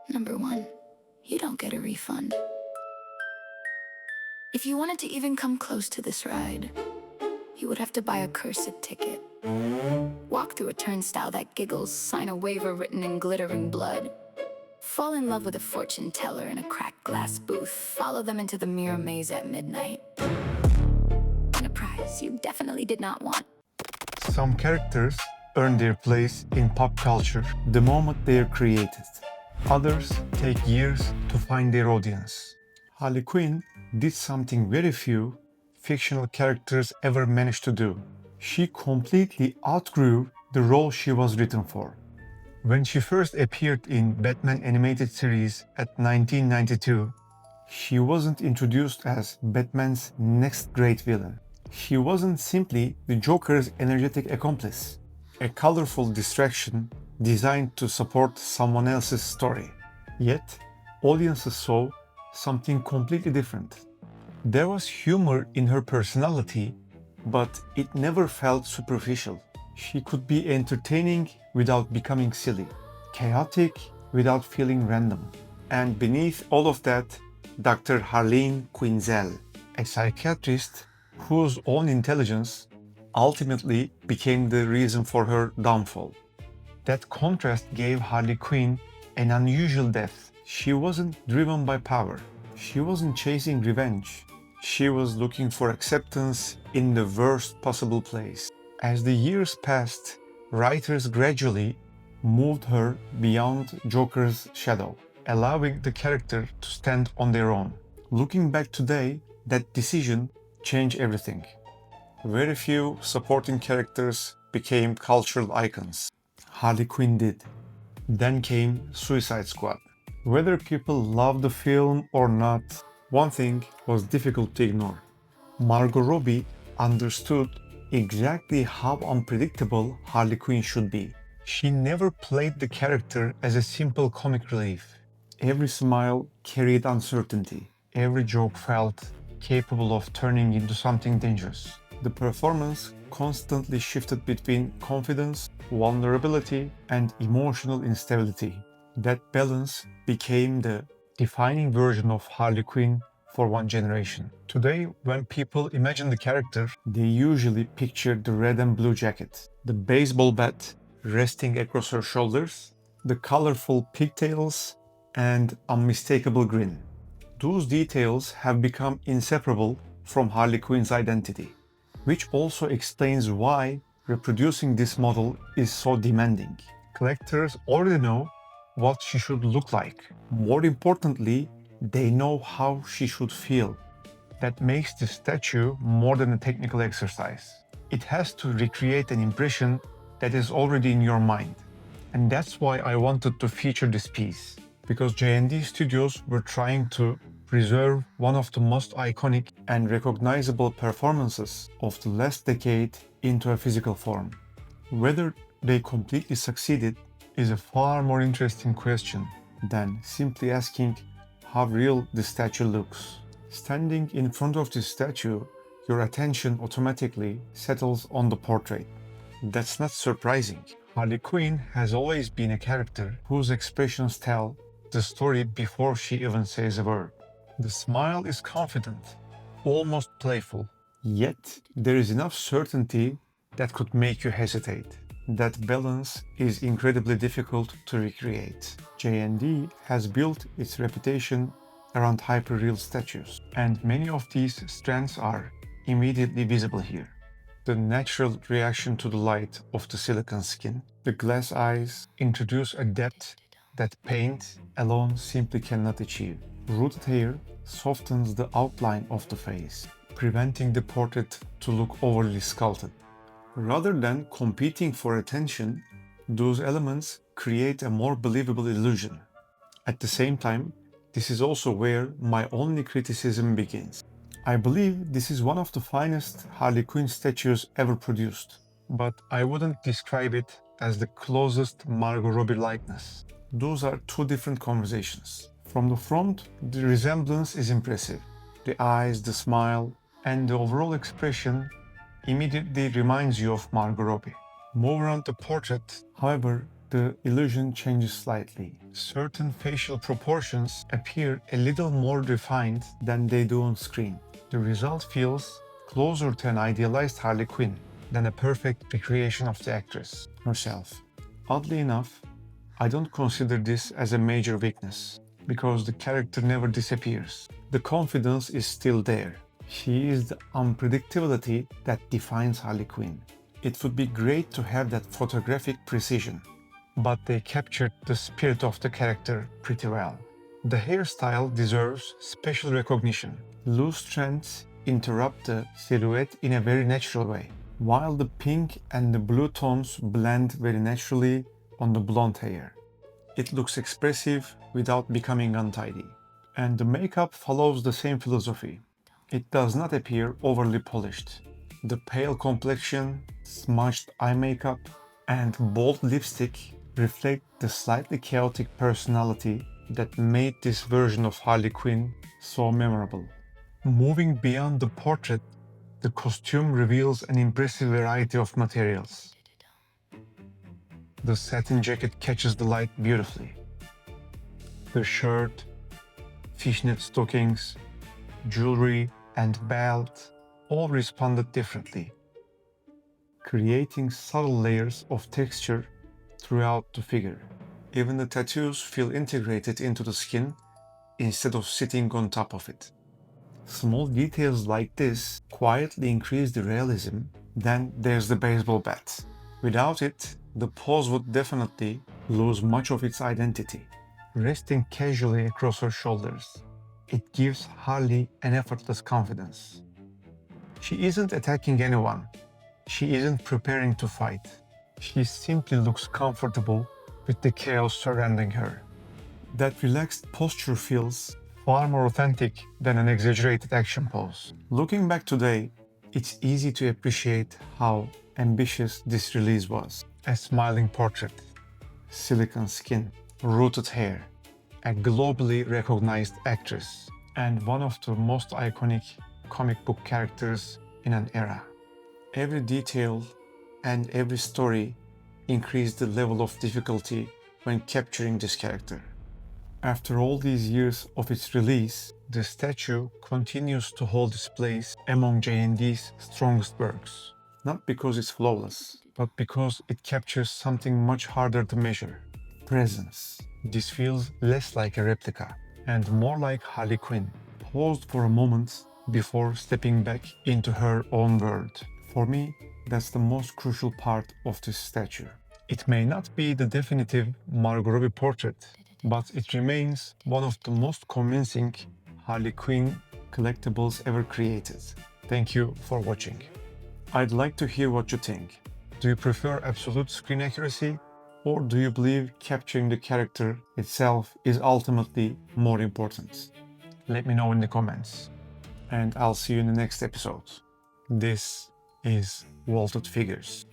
Number 1. You don't get a refund. If you wanted to even come close to this ride, you would have to buy a cursed ticket. Walk through a turnstile that giggles, sign a waiver written in glittering blood. Fall in love with a fortune teller in a cracked glass booth. Follow them into the mirror maze at midnight. And a prize you definitely did not want. Some characters earn their place in pop culture the moment they are created. Others take years to find their audience. Harley Quinn did something very few fictional characters ever managed to do. She completely outgrew the role she was written for. When she first appeared in Batman animated series at 1992, she wasn't introduced as Batman's next great villain. She wasn't simply the Joker's energetic accomplice, a colorful distraction designed to support someone else's story. Yet, audiences saw something completely different. There was humor in her personality, but it never felt superficial. She could be entertaining without becoming silly, chaotic without feeling random. And beneath all of that, Dr. Harley Quinn, a psychiatrist whose own intelligence ultimately became the reason for her downfall. That contrast gave Harley Quinn an unusual depth. She wasn't driven by power. She wasn't chasing revenge. She was looking for acceptance in the worst possible place. As the years passed, writers gradually moved her beyond Joker's shadow, allowing the character to stand on their own. Looking back today, that decision changed everything. Very few supporting characters became cultural icons. Harley Quinn did. Then came Suicide Squad. Whether people loved the film or not, one thing was difficult to ignore. Margot Robbie understood exactly how unpredictable Harley Quinn should be. She never played the character as a simple comic relief. Every smile carried uncertainty. Every joke felt capable of turning into something dangerous. The performance constantly shifted between confidence, vulnerability, and emotional instability. That balance became the defining version of Harley Quinn for one generation. Today, when people imagine the character, they usually picture the red and blue jacket, the baseball bat resting across her shoulders, the colorful pigtails, and unmistakable grin. Those details have become inseparable from Harley Quinn's identity, which also explains why reproducing this model is so demanding. Collectors already know what she should look like. More importantly, they know how she should feel. That makes the statue more than a technical exercise. It has to recreate an impression that is already in your mind. And that's why I wanted to feature this piece, because JND Studios were trying to preserve one of the most iconic and recognizable performances of the last decade into a physical form. Whether they completely succeeded is a far more interesting question than simply asking how real the statue looks. Standing in front of this statue, your attention automatically settles on the portrait. That's not surprising. Harley Quinn has always been a character whose expressions tell the story before she even says a word. The smile is confident, almost playful, yet there is enough certainty that could make you hesitate. That balance is incredibly difficult to recreate. JND has built its reputation around hyperreal statues, and many of these strengths are immediately visible here. The natural reaction to the light of the silicone skin, the glass eyes introduce a depth that paint alone simply cannot achieve. Rooted hair softens the outline of the face, preventing the portrait to look overly sculpted. Rather than competing for attention, those elements create a more believable illusion. At the same time, this is also where my only criticism begins. I believe this is one of the finest Harley Quinn statues ever produced, but I wouldn't describe it as the closest Margot Robbie likeness. Those are two different conversations. From the front, the resemblance is impressive. The eyes, the smile, and the overall expression immediately reminds you of Margot Robbie. Move around the portrait, however, the illusion changes slightly. Certain facial proportions appear a little more refined than they do on screen. The result feels closer to an idealized Harley Quinn than a perfect recreation of the actress herself. Oddly enough, I don't consider this as a major weakness, because the character never disappears. The confidence is still there. She is the unpredictability that defines Harley Quinn. It would be great to have that photographic precision, but they captured the spirit of the character pretty well. The hairstyle deserves special recognition. Loose strands interrupt the silhouette in a very natural way, while the pink and the blue tones blend very naturally on the blonde hair. It looks expressive without becoming untidy. And the makeup follows the same philosophy. It does not appear overly polished. The pale complexion, smudged eye makeup, and bold lipstick reflect the slightly chaotic personality that made this version of Harley Quinn so memorable. Moving beyond the portrait, the costume reveals an impressive variety of materials. The satin jacket catches the light beautifully. The shirt, fishnet stockings, jewelry, and belt all responded differently, creating subtle layers of texture throughout the figure. Even the tattoos feel integrated into the skin instead of sitting on top of it. Small details like this quietly increase the realism. Then there's the baseball bat. Without it, the pose would definitely lose much of its identity. Resting casually across her shoulders, it gives Harley an effortless confidence. She isn't attacking anyone. She isn't preparing to fight. She simply looks comfortable with the chaos surrounding her. That relaxed posture feels far more authentic than an exaggerated action pose. Looking back today, it's easy to appreciate how ambitious this release was. A smiling portrait, silicone skin, rooted hair, a globally recognized actress, and one of the most iconic comic book characters in an era. Every detail and every story increased the level of difficulty when capturing this character. After all these years of its release, the statue continues to hold its place among JND's strongest works. Not because it's flawless, but because it captures something much harder to measure: presence. This feels less like a replica and more like Harley Quinn, paused for a moment before stepping back into her own world. For me, that's the most crucial part of this statue. It may not be the definitive Margot Robbie portrait, but it remains one of the most convincing Harley Quinn collectibles ever created. Thank you for watching. I'd like to hear what you think. Do you prefer absolute screen accuracy, or do you believe capturing the character itself is ultimately more important? Let me know in the comments, and I'll see you in the next episode. This is Vaulted Figures.